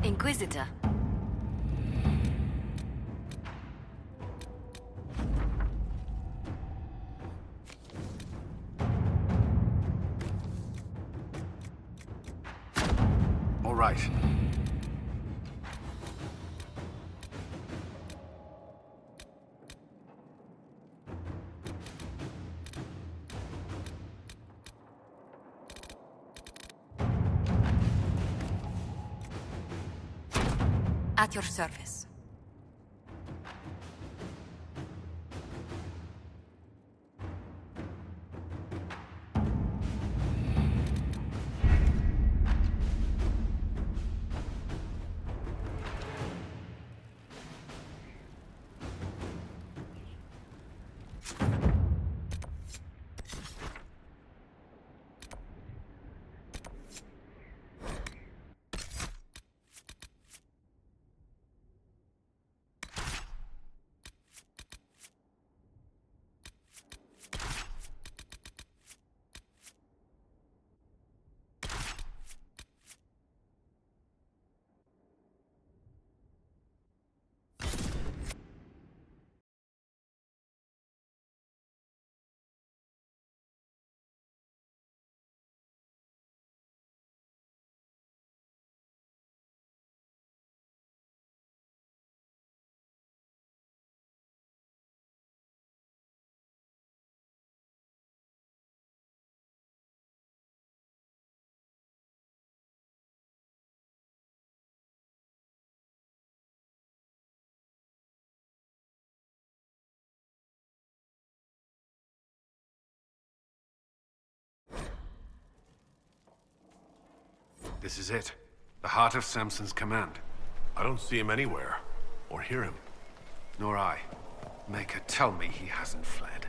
Inquisitor. All right. At your service. This is it. The heart of Samson's command. I don't see him anywhere. Or hear him. Nor I. Maker, tell me he hasn't fled.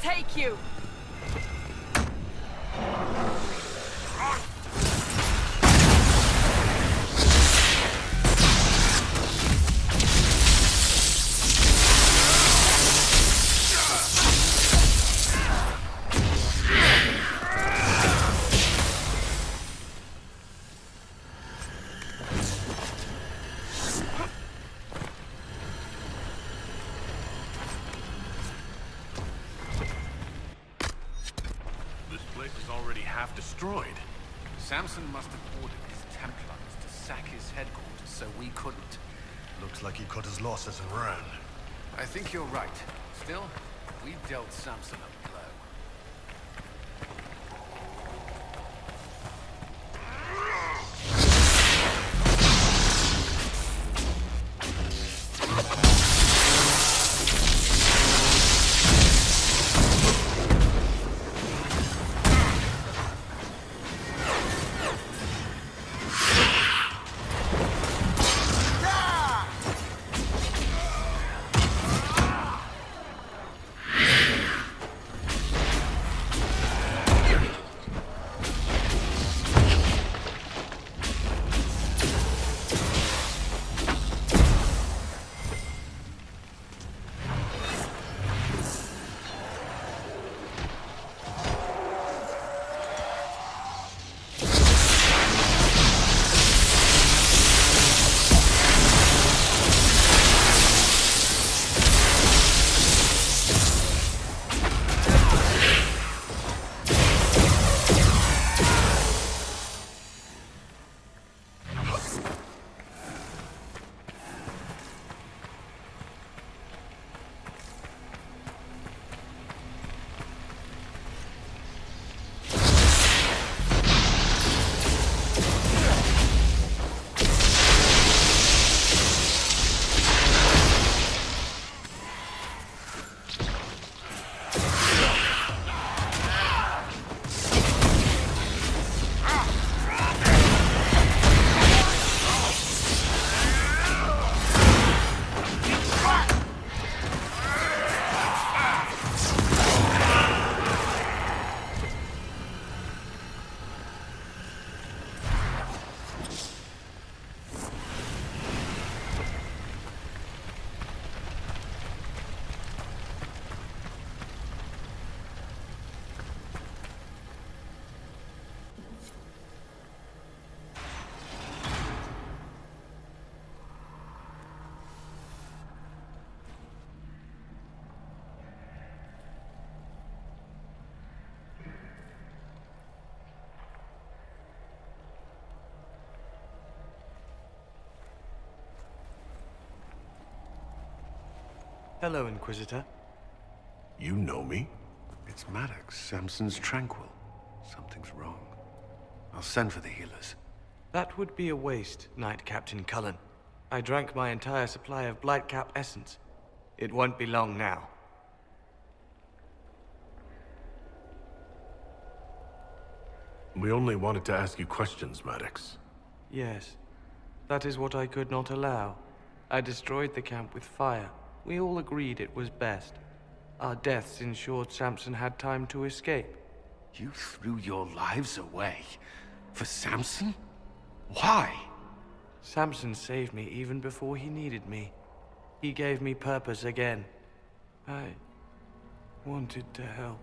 Take you! Destroyed. Samson must have ordered his Templars to sack his headquarters so we couldn't. Looks like he cut his losses and ran. I think you're right. Still, we dealt Samson a blow. Hello, Inquisitor. You know me? It's Maddox, Samson's Tranquil. Something's wrong. I'll send for the healers. That would be a waste, Knight Captain Cullen. I drank my entire supply of Blightcap essence. It won't be long now. We only wanted to ask you questions, Maddox. Yes, that is what I could not allow. I destroyed the camp with fire. We all agreed it was best. Our deaths ensured Samson had time to escape. You threw your lives away? For Samson? Why? Samson saved me even before he needed me. He gave me purpose again. I wanted to help.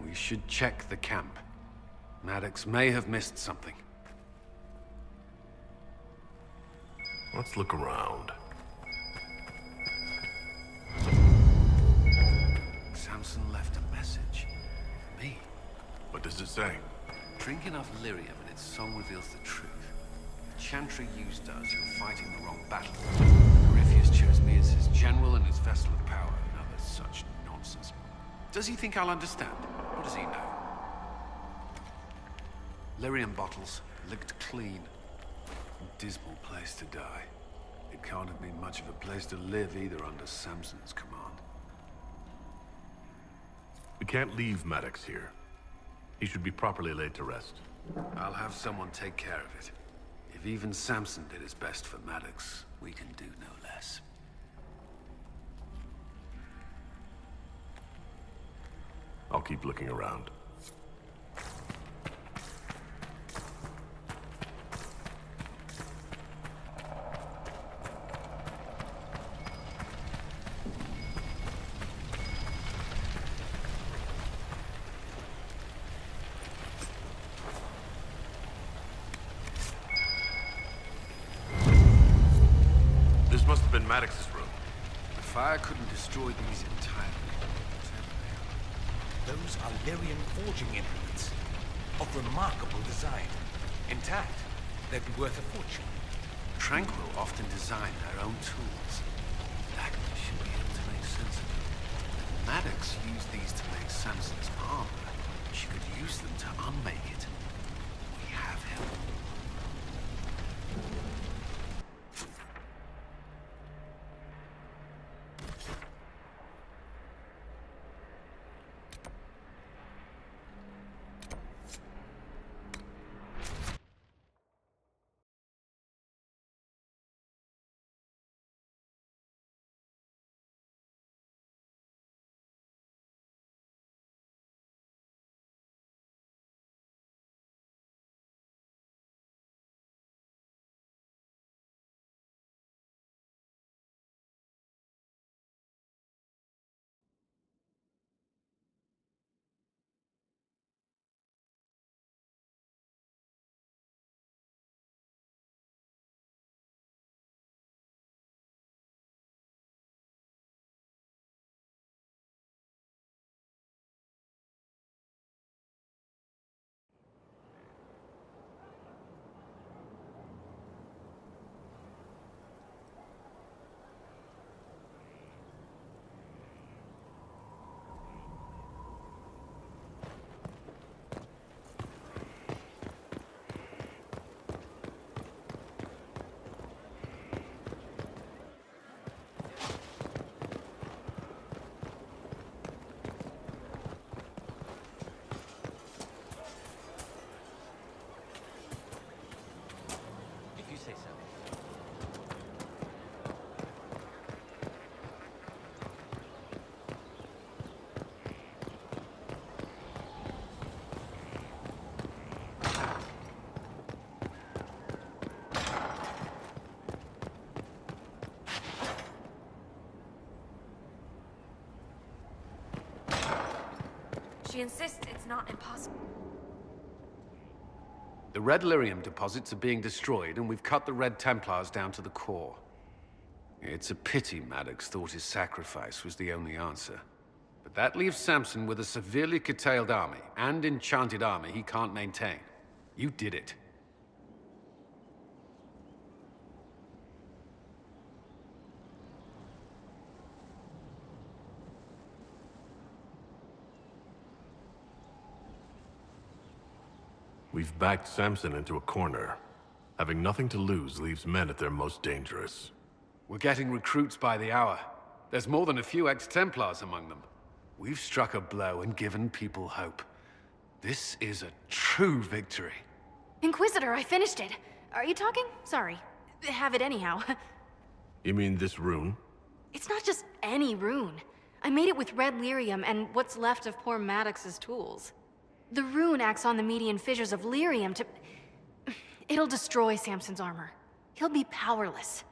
We should check the camp. Maddox may have missed something. Let's look around. Samson left a message. Me. What does it say? Drink enough lyrium and its song reveals the truth. The chantry used us, you're fighting the wrong battle. Corypheus chose me as his general and his vessel of power. Now there's such nonsense. Does he think I'll understand? What does he know? Lyrium bottles, licked clean. A dismal place to die. It can't have been much of a place to live either under Samson's command. We can't leave Maddox here. He should be properly laid to rest. I'll have someone take care of it. If even Samson did his best for Maddox, we can do no less. I'll keep looking around. This must have been Maddox's room. The fire couldn't destroy these entirely. Those are Lyrian forging implements, of remarkable design. Intact, they'd be worth a fortune. Tranquil often design their own tools. Agnes should be able to make sense of them. If Maddox used these to make Samson's armor, she could use them to unmake it. We have him. If you say so. She insists it's not impossible. The Red Lyrium deposits are being destroyed, and we've cut the Red Templars down to the core. It's a pity Maddox thought his sacrifice was the only answer. But That leaves Samson with a severely curtailed army, and enchanted army he can't maintain. You did it. We've backed Samson into a corner. Having nothing to lose leaves men at their most dangerous. We're getting recruits by the hour. There's more than a few ex-Templars among them. We've struck a blow and given people hope. This is a true victory. Inquisitor, I finished it. Are you talking? Sorry. Have it anyhow. You mean this rune? It's not just any rune. I made it with red lyrium and what's left of poor Maddox's tools. The rune acts on the median fissures of lyrium to... It'll destroy Samson's armor. He'll be powerless.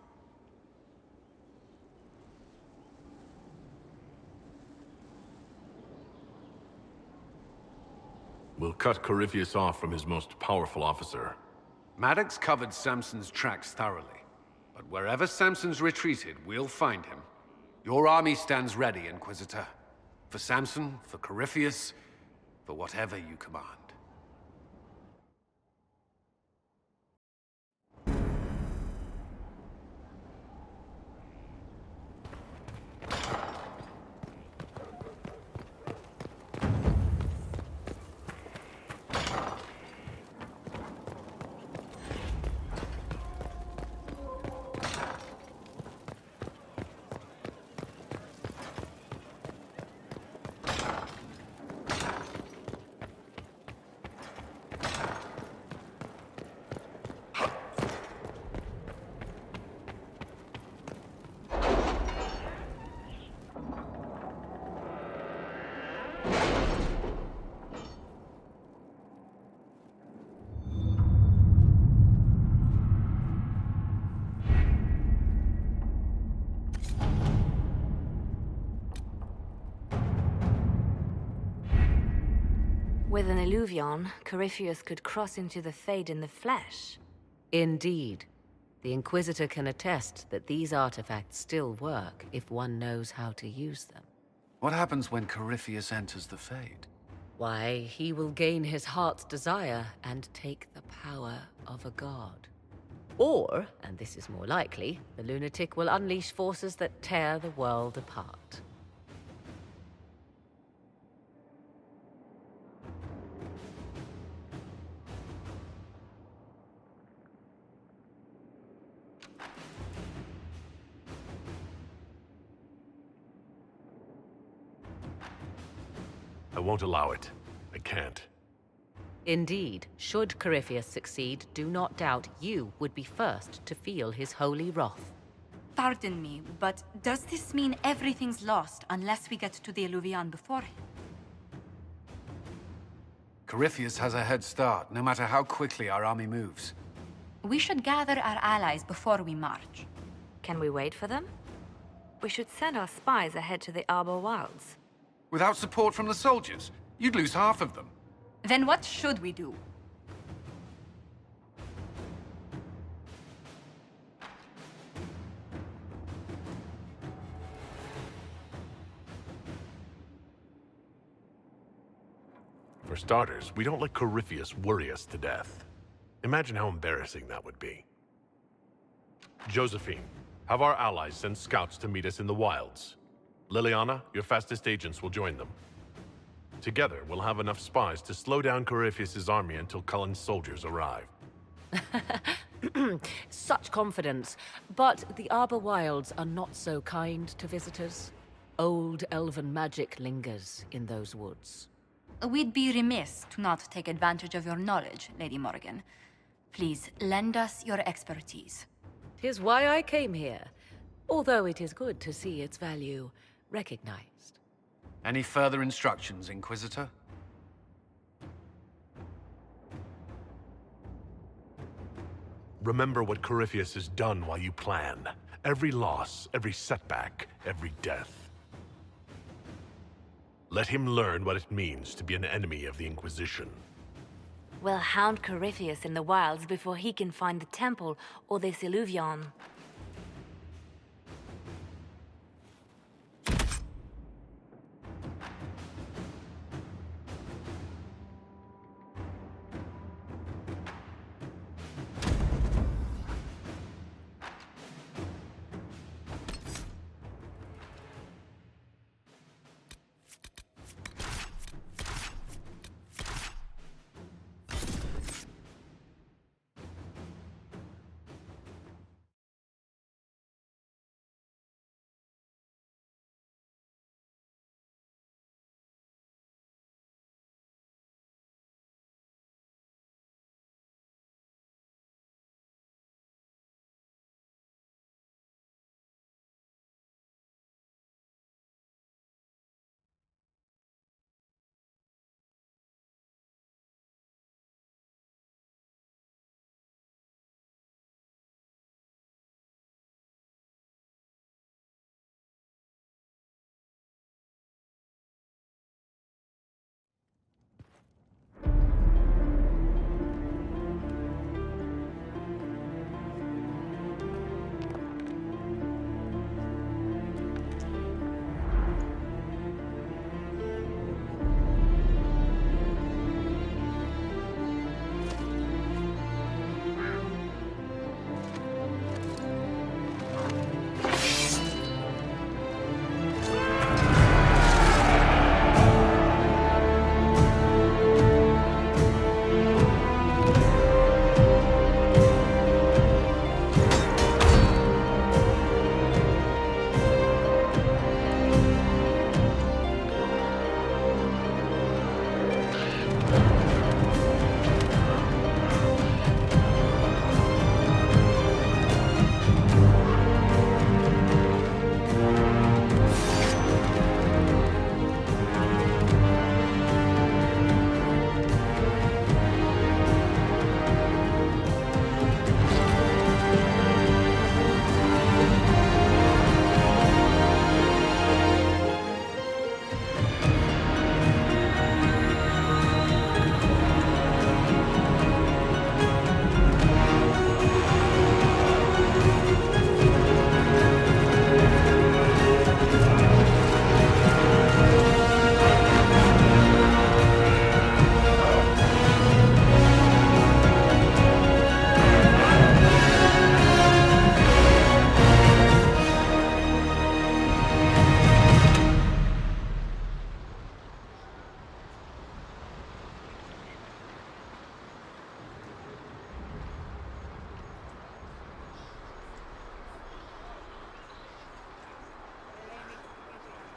We'll cut Corypheus off from his most powerful officer. Maddox covered Samson's tracks thoroughly. But wherever Samson's retreated, we'll find him. Your army stands ready, Inquisitor. For Samson, for Corypheus, for whatever you command. With an illuvion, Corypheus could cross into the Fade in the flesh. Indeed. The Inquisitor can attest that these artifacts still work if one knows how to use them. What happens when Corypheus enters the Fade? Why, he will gain his heart's desire and take the power of a god. Or, and this is more likely, the lunatic will unleash forces that tear the world apart. I won't allow it. I can't. Indeed, should Corypheus succeed, do not doubt you would be first to feel his holy wrath. Pardon me, but does this mean everything's lost unless we get to the Illuvian before him? Corypheus has a head start, no matter how quickly our army moves. We should gather our allies before we march. Can we wait for them? We should send our spies ahead to the Arbor Wilds. Without support from the soldiers, you'd lose half of them. Then what should we do? For starters, we don't let Corypheus worry us to death. Imagine how embarrassing that would be. Josephine, have our allies send scouts to meet us in the wilds. Liliana, your fastest agents will join them. Together, we'll have enough spies to slow down Corypheus' army until Cullen's soldiers arrive. Such confidence. But the Arbor Wilds are not so kind to visitors. Old elven magic lingers in those woods. We'd be remiss to not take advantage of your knowledge, Lady Morgan. Please, lend us your expertise. 'Tis why I came here, although it is good to see its value recognized. Any further instructions, Inquisitor? Remember what Corypheus has done while you plan. Every loss, every setback, every death. Let him learn what it means to be an enemy of the Inquisition. We'll hound Corypheus in the wilds before he can find the temple or this illuvion.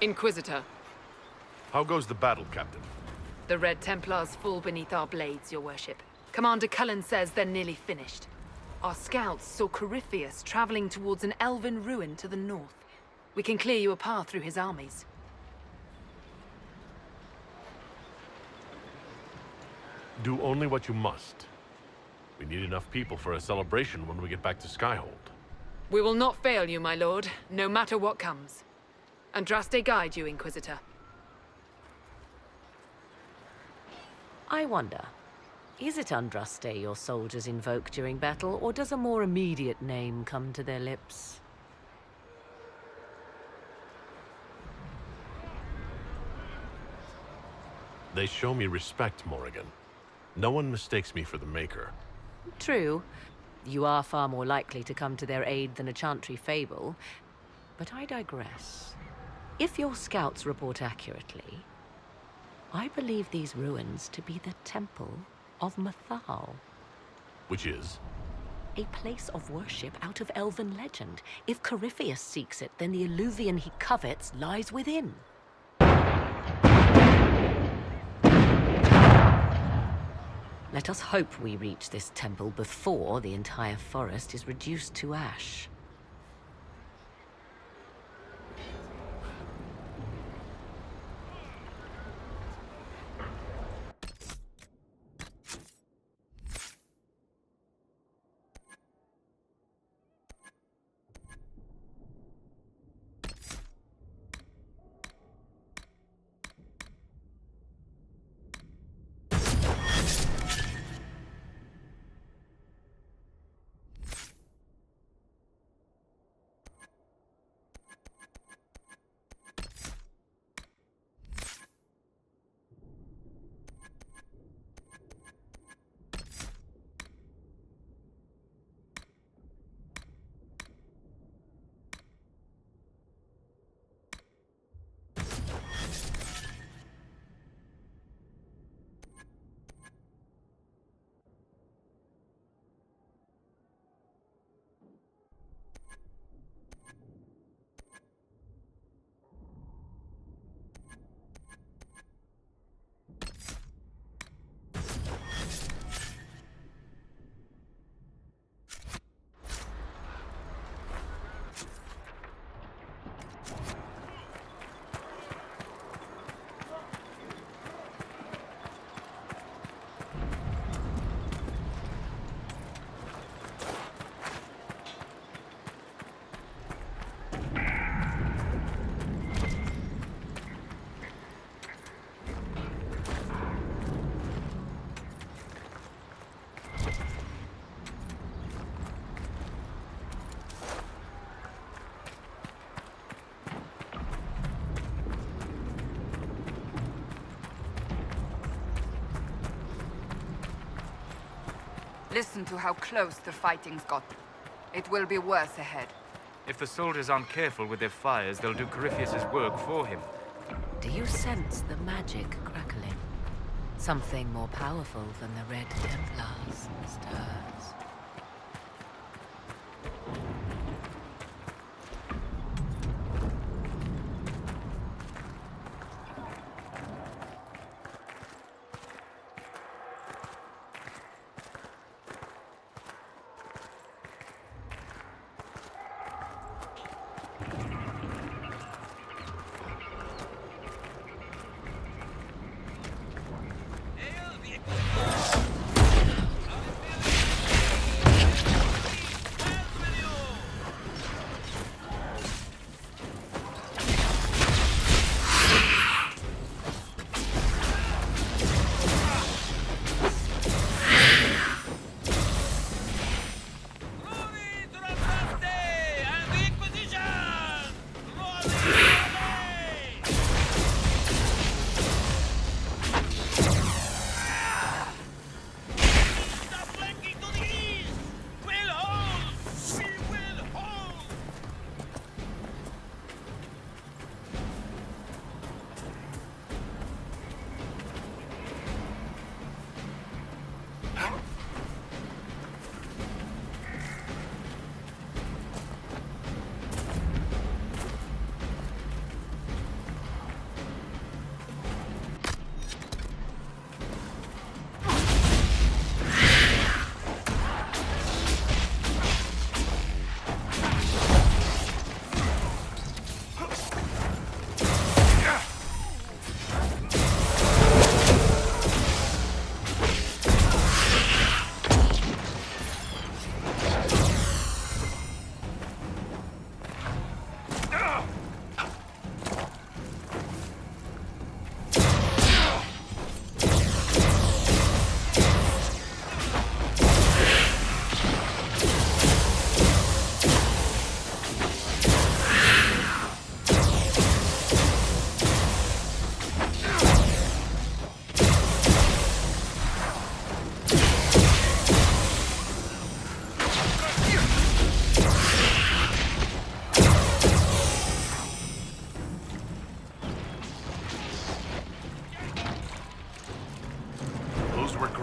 Inquisitor, How goes the battle, Captain? the Red Templars fall beneath our blades, your worship. Commander Cullen says they're nearly finished. Our scouts saw Corypheus traveling towards an elven ruin to the north. We can clear you a path through his armies. Do only what you must. We need enough people for a celebration when we get back to Skyhold. We will not fail you, my lord, no matter what comes. Andraste guide you, Inquisitor. I wonder, is it Andraste your soldiers invoke during battle, or does a more immediate name come to their lips? They show me respect, Morrigan. No one mistakes me for the Maker. True. You are far more likely to come to their aid than a Chantry fable. But I digress. If your scouts report accurately, I believe these ruins to be the Temple of Mathal. Which is? A place of worship out of elven legend. If Corypheus seeks it, then the Illuvian he covets lies within. Let us hope we reach this temple before the entire forest is reduced to ash. Listen to how close the fighting's got. It will be worse ahead. If the soldiers aren't careful with their fires, they'll do Corypheus's work for him. Do you sense the magic crackling? Something more powerful than the Red Templars stirs.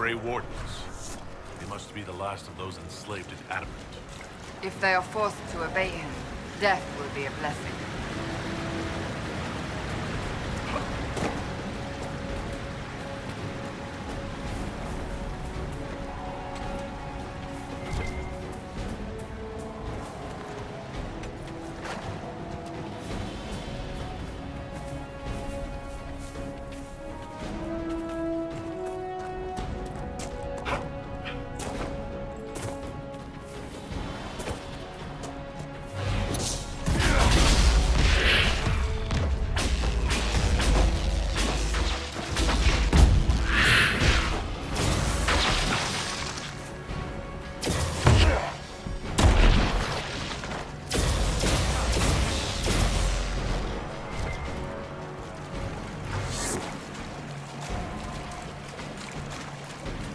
Grey Wardens. They must be the last of those enslaved at Adamant. If they are forced to obey him, death will be a blessing.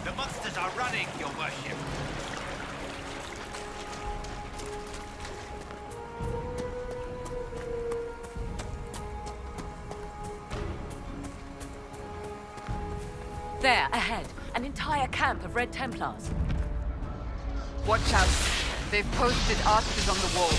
The monsters are running, your worship. There, ahead. An entire camp of Red Templars. Watch out. They've posted archers on the wall.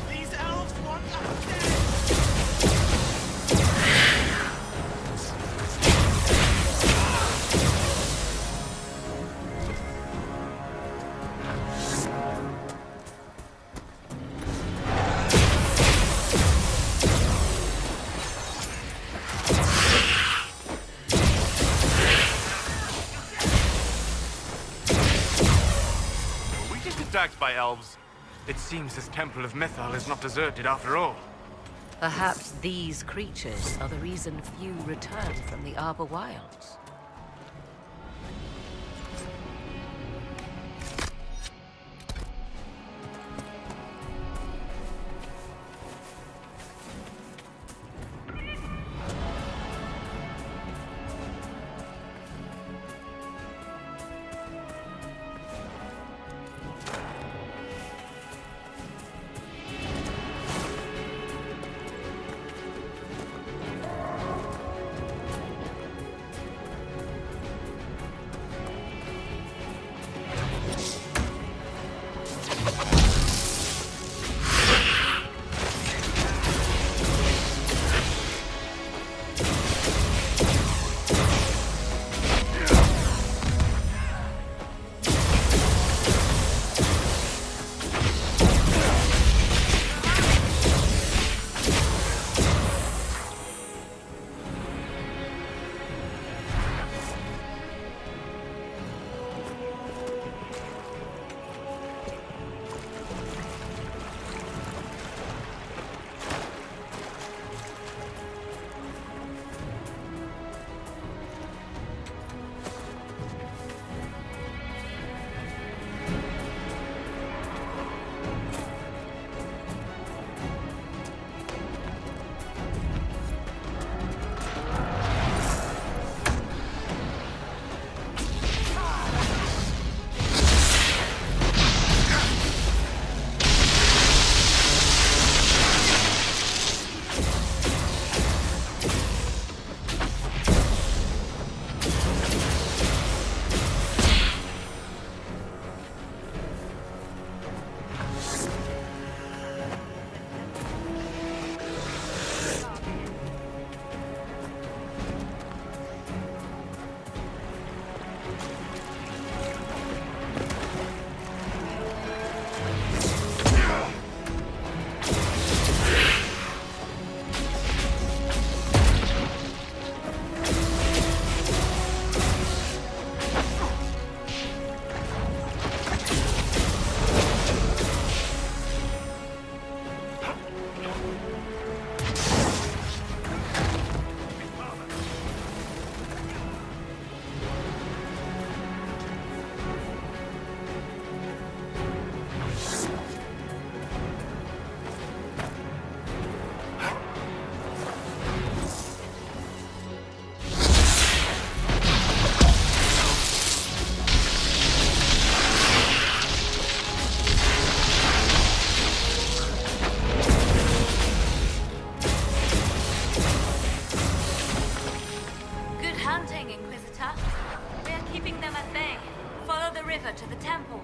These elves want us dead! Were we just attacked by elves? It seems this Temple of Mythal is not deserted after all. Perhaps these creatures are the reason few return from the Arbor Wilds. river to the temple.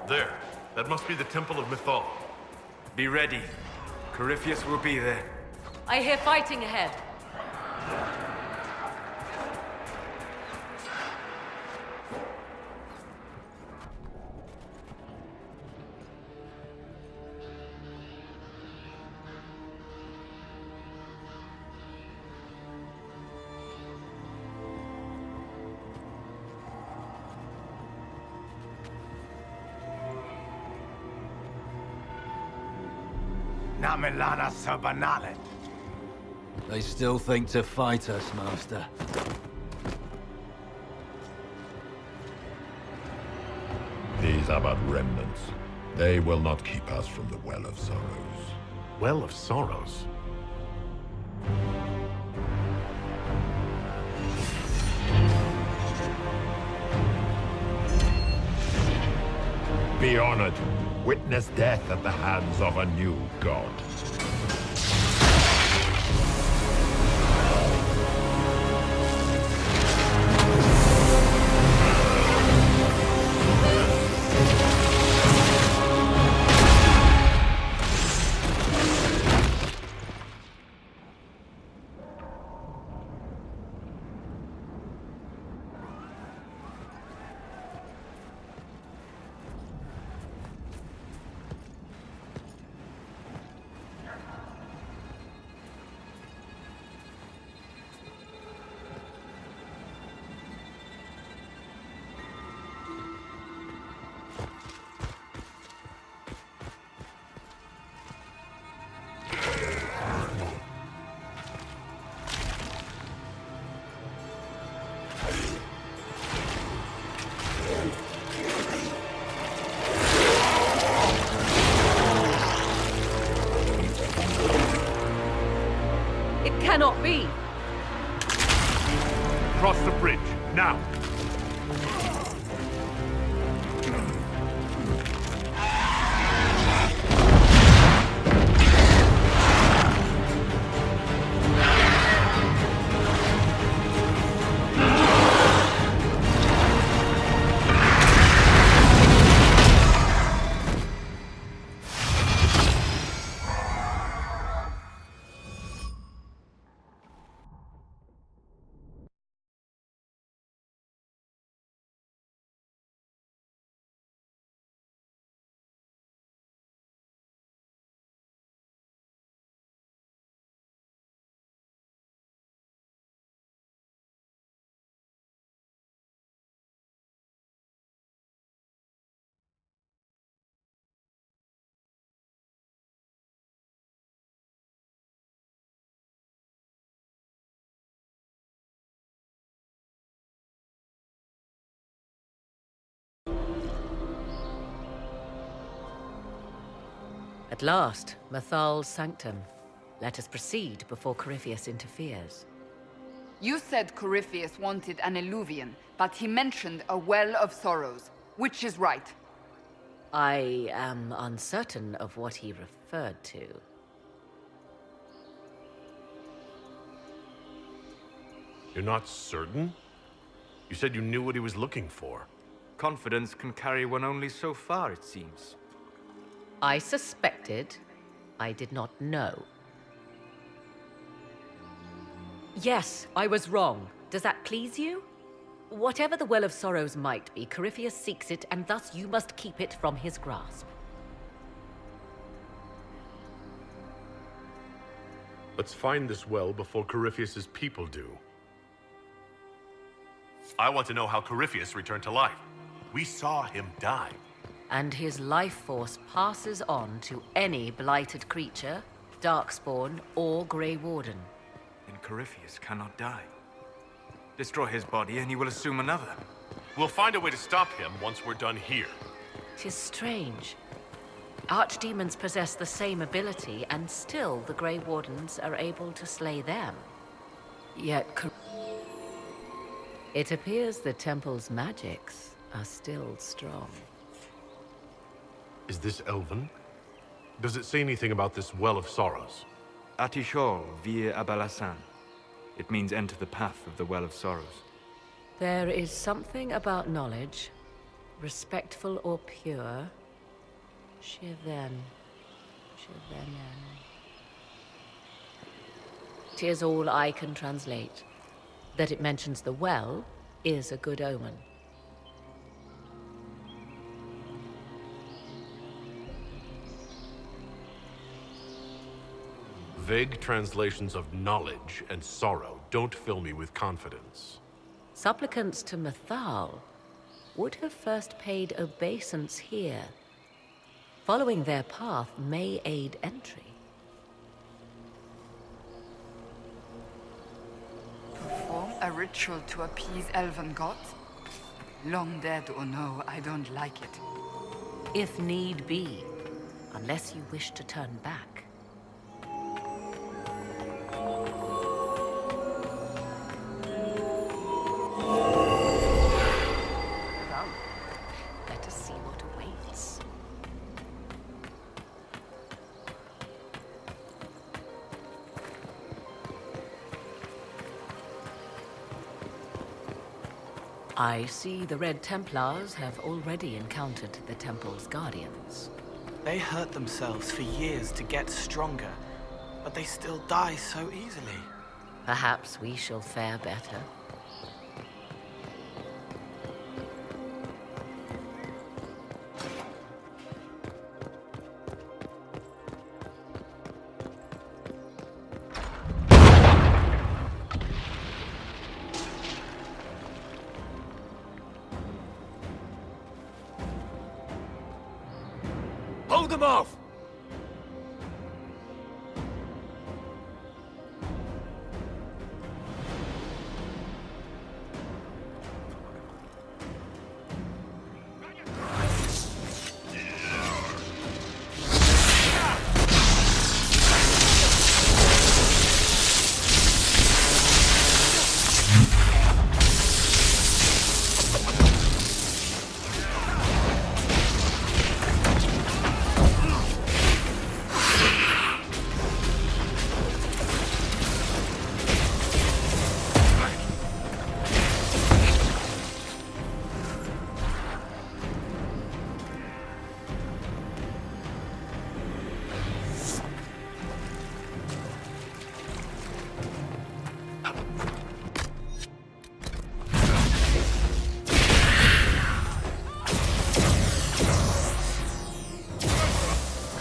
There. That must be the Temple of Mythal. Be ready. Corypheus will be there. I hear fighting ahead. Namilana Sabanalet. They still think to fight us, Master. These are but remnants. They will not keep us from the Well of Sorrows. Well of Sorrows? Be honored. Witness death at the hands of a new god. It cannot be! Cross the bridge, now! At last, Mathal's sanctum. Let us proceed before Corypheus interferes. You said Corypheus wanted an eluvian, but he mentioned a well of sorrows. Which is right? I am uncertain of what he referred to. You're not certain? You said you knew what he was looking for. Confidence can carry one only so far, it seems. I suspected. I did not know. Yes, I was wrong. Does that please you? Whatever the Well of Sorrows might be, Corypheus seeks it, and thus you must keep it from his grasp. Let's find this well before Corypheus's people do. I want to know how Corypheus returned to life. We saw him die. And his life force passes on to any blighted creature, Darkspawn, or Grey Warden. Then Corypheus cannot die. Destroy his body and he will assume another. We'll find a way to stop him once we're done here. 'Tis strange. Archdemons possess the same ability, and still the Grey Wardens are able to slay them. Yet it appears the temple's magics are still strong. Is this Elven? Does it say anything about this Well of Sorrows? Atishol vir Abalasan. It means enter the path of the Well of Sorrows. There is something about knowledge, respectful or pure. Shiven. 'Tis all I can translate. That it mentions the well is a good omen. Vague translations of knowledge and sorrow don't fill me with confidence. Supplicants to Mathal would have first paid obeisance here. Following their path may aid entry. Perform a ritual to appease elven gods? Long dead or no, I don't like it. If need be, unless you wish to turn back. Let us see what awaits. I see the Red Templars have already encountered the Temple's guardians. They hurt themselves for years to get stronger, but they still die so easily. Perhaps we shall fare better. Hold them off!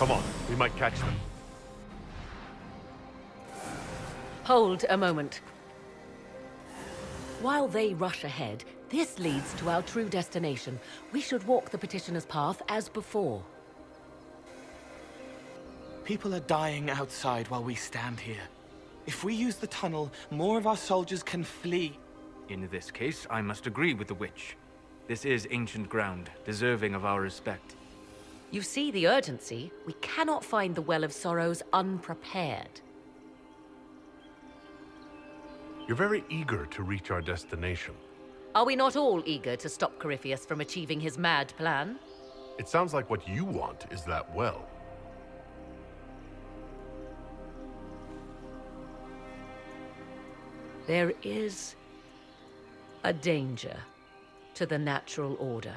Come on, we might catch them. Hold a moment. While they rush ahead, this leads to our true destination. We should walk the petitioner's path as before. People are dying outside while we stand here. If we use the tunnel, more of our soldiers can flee. In this case, I must agree with the witch. This is ancient ground, deserving of our respect. You see the urgency? We cannot find the Well of Sorrows unprepared. You're very eager to reach our destination. Are we not all eager to stop Corypheus from achieving his mad plan? It sounds like what you want is that well. There is a danger to the natural order.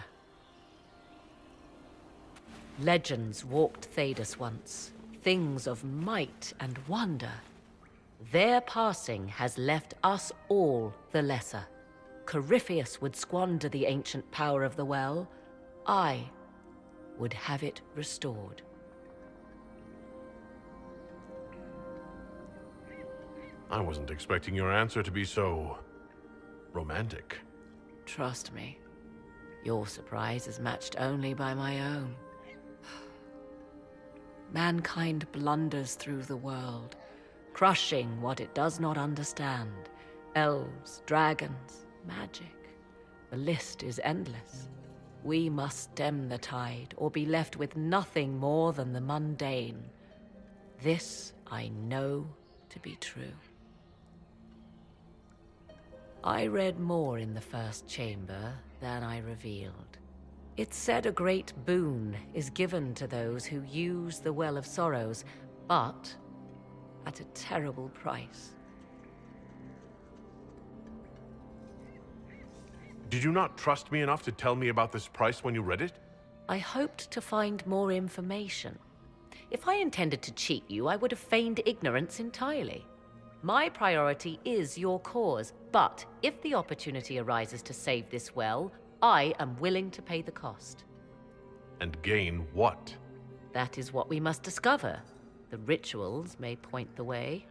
Legends walked Thedas once, things of might and wonder. Their passing has left us all the lesser. Corypheus would squander the ancient power of the well. I would have it restored. I wasn't expecting your answer to be so romantic. Trust me, your surprise is matched only by my own. Mankind blunders through the world, crushing what it does not understand. Elves, dragons, magic. The list is endless. We must stem the tide, or be left with nothing more than the mundane. This I know to be true. I read more in the first chamber than I revealed. It said a great boon is given to those who use the Well of Sorrows, but at a terrible price. Did you not trust me enough to tell me about this price when you read it? I hoped to find more information. If I intended to cheat you, I would have feigned ignorance entirely. My priority is your cause, but if the opportunity arises to save this well, I am willing to pay the cost. And gain what? That is what we must discover. The rituals may point the way.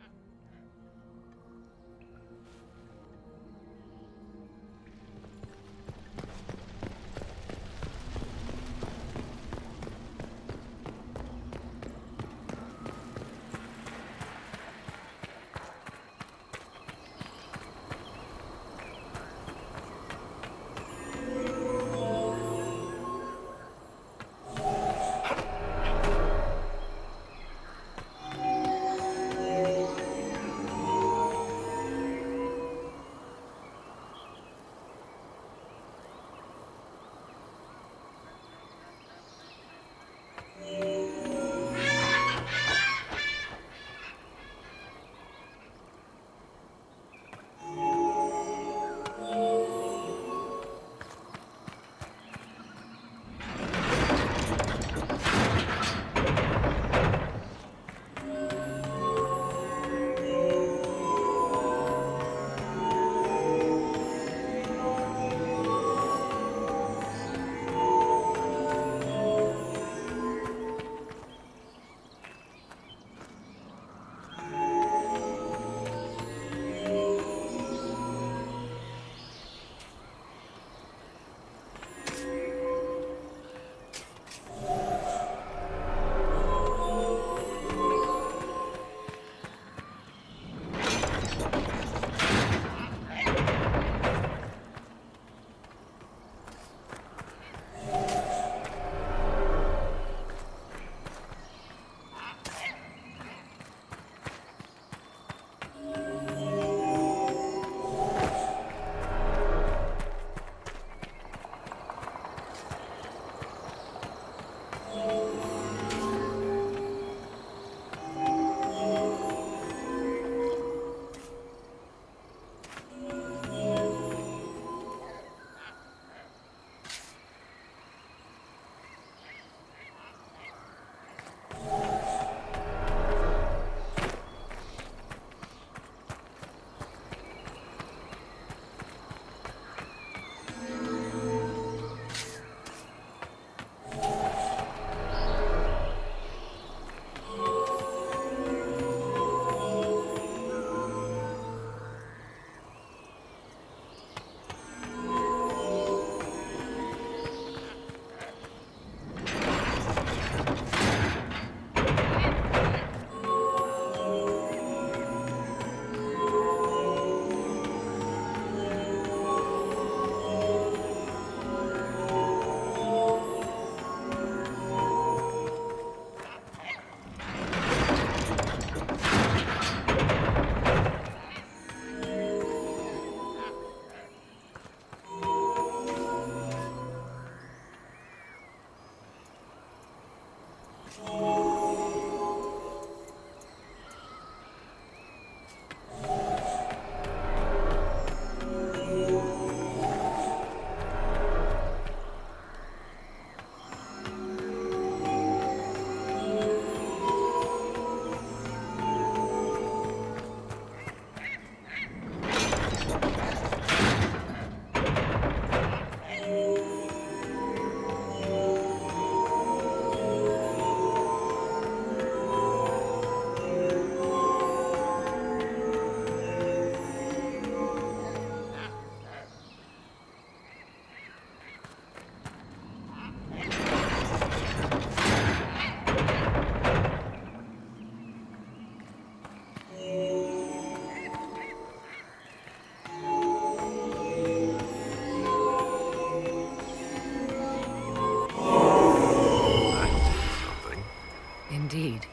Indeed.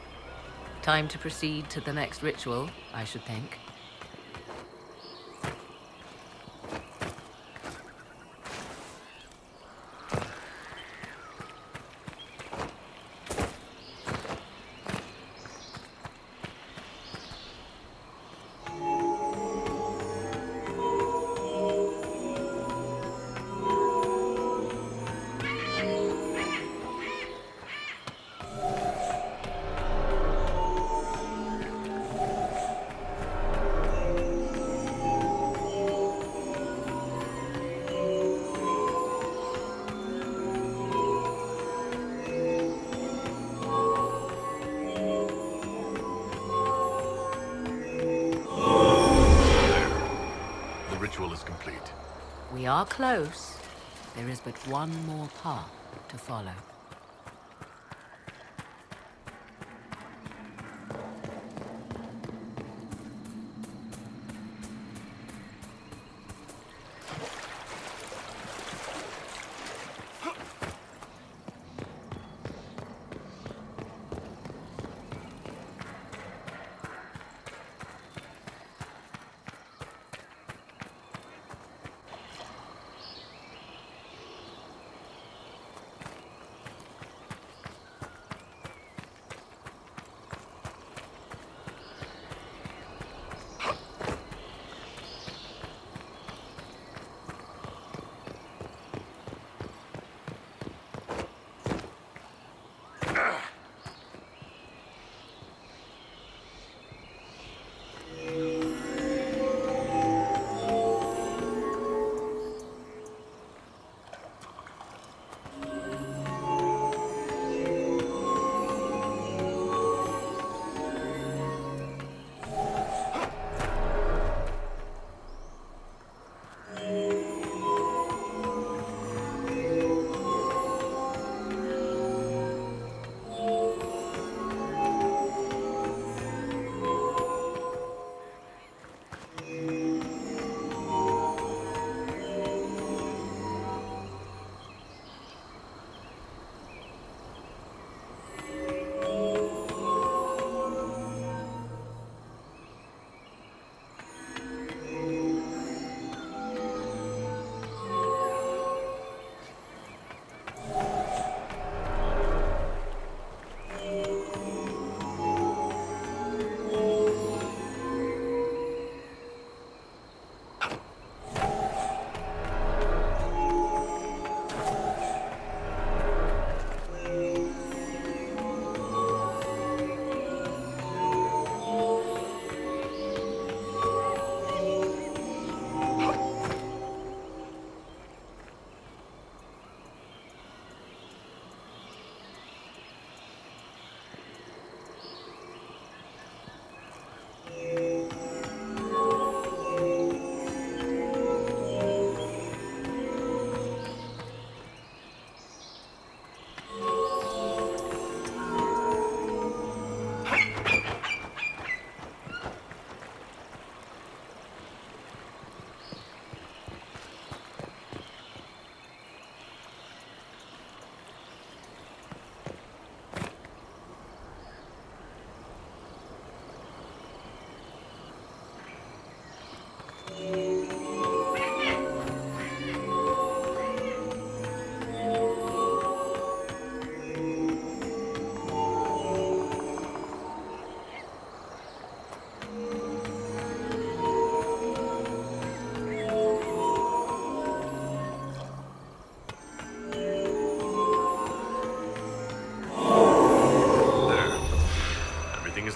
Time to proceed to the next ritual, I should think. Is complete. We are close. There is but one more path to follow.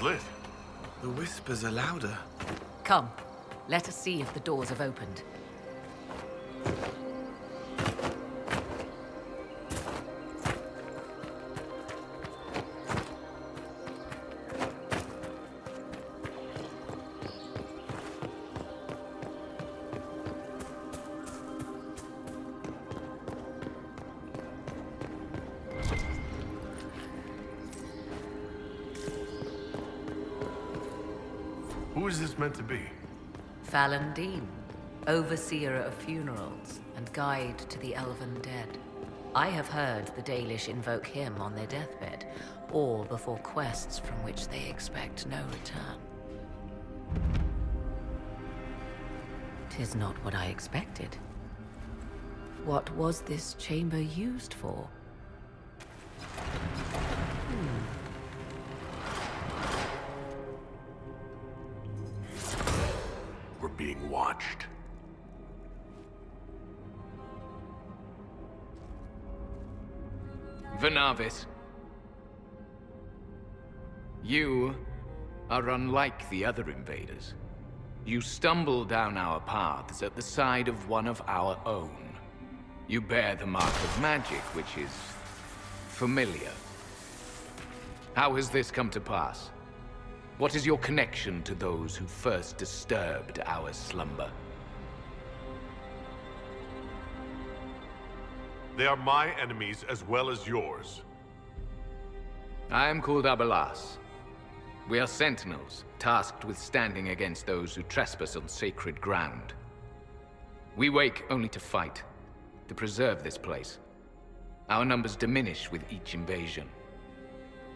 lit. The whispers are louder. Come, let us see if the doors have opened. Who is this meant to be? Fallon Dean, overseer of funerals and guide to the elven dead. I have heard the Dalish invoke him on their deathbed, or before quests from which they expect no return. 'Tis not what I expected. What was this chamber used for? We're being watched. Venavis. You are unlike the other invaders. You stumble down our paths at the side of one of our own. You bear the mark of magic, which is familiar. How has this come to pass? What is your connection to those who first disturbed our slumber? They are my enemies as well as yours. I am called Abelas. We are sentinels, tasked with standing against those who trespass on sacred ground. We wake only to fight, to preserve this place. Our numbers diminish with each invasion.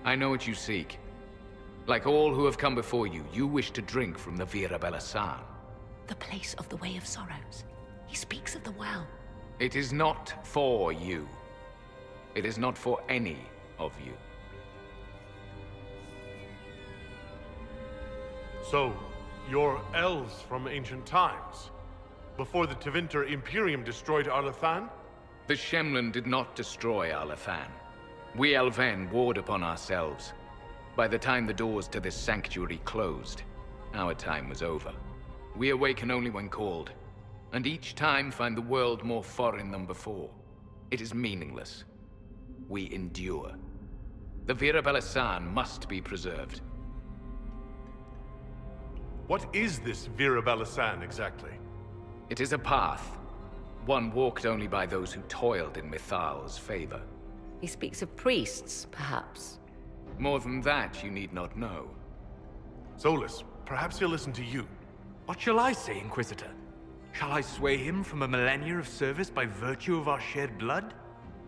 I know what you seek. Like all who have come before you, you wish to drink from the Vira Belasan. The place of the Way of Sorrows. He speaks of the well. It is not for you. It is not for any of you. So, you're elves from ancient times? Before the Tevinter Imperium destroyed Arlathan? The Shemlin did not destroy Arlathan. We Elven warred upon ourselves. By the time the doors to this sanctuary closed, our time was over. We awaken only when called, and each time find the world more foreign than before. It is meaningless. We endure. The Vira Belasan must be preserved. What is this Vira Belasan exactly? It is a path, one walked only by those who toiled in Mithal's favor. He speaks of priests, perhaps. More than that, you need not know. Solus, perhaps he'll listen to you. What shall I say, Inquisitor? Shall I sway him from a millennia of service by virtue of our shared blood?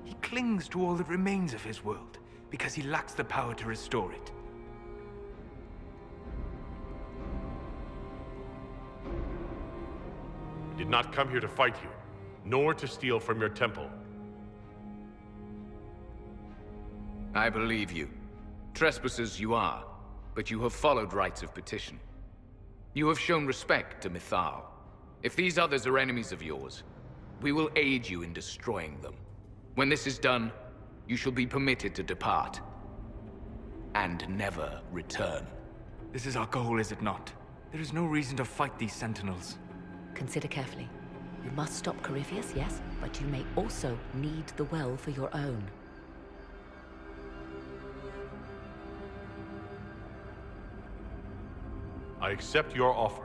He clings to all that remains of his world, because he lacks the power to restore it. I did not come here to fight you, nor to steal from your temple. I believe you. Trespassers you are, but you have followed rites of petition. You have shown respect to Mithal. If these others are enemies of yours, we will aid you in destroying them. When this is done, you shall be permitted to depart. And never return. This is our goal, is it not? There is no reason to fight these sentinels. Consider carefully. You must stop Corypheus, yes, but you may also need the well for your own. I accept your offer.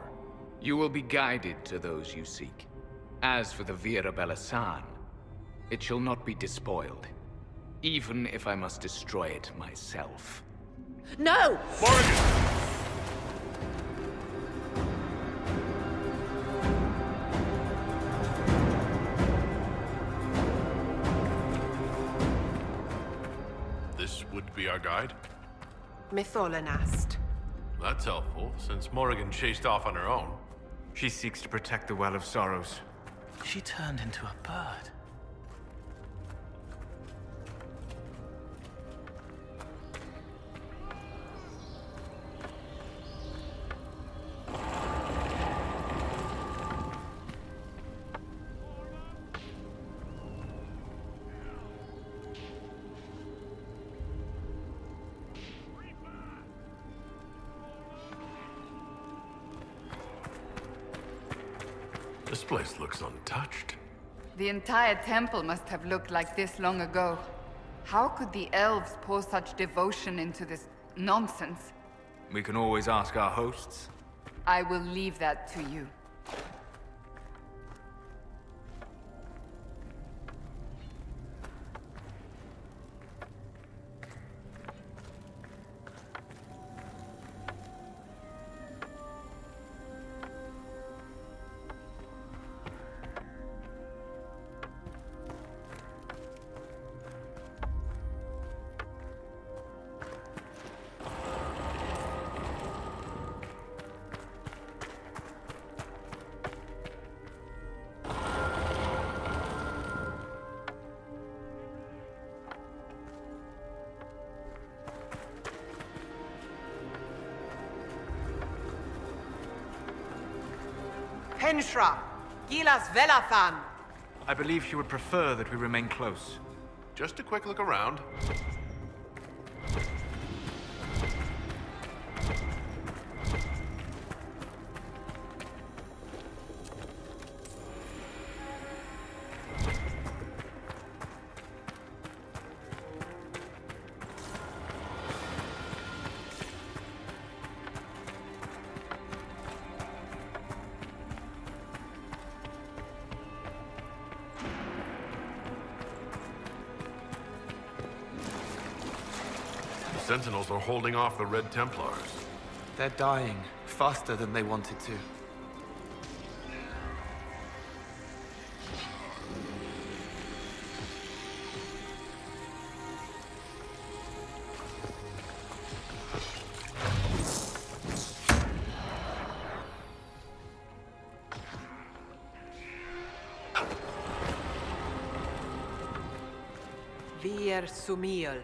You will be guided to those you seek. As for the Vira Belasan, it shall not be despoiled, even if I must destroy it myself. No! Morgan! This would be our guide? Mitholan asked. That's helpful, since Morrigan chased off on her own. She seeks to protect the Well of Sorrows. She turned into a bird. This place looks untouched. The entire temple must have looked like this long ago. How could the elves pour such devotion into this nonsense? We can always ask our hosts. I will leave that to you. Henshra, Gilas Velathan. I believe she would prefer that we remain close. Just a quick look around. Sentinels are holding off the Red Templars. They're dying faster than they wanted to. Vir Sumiel.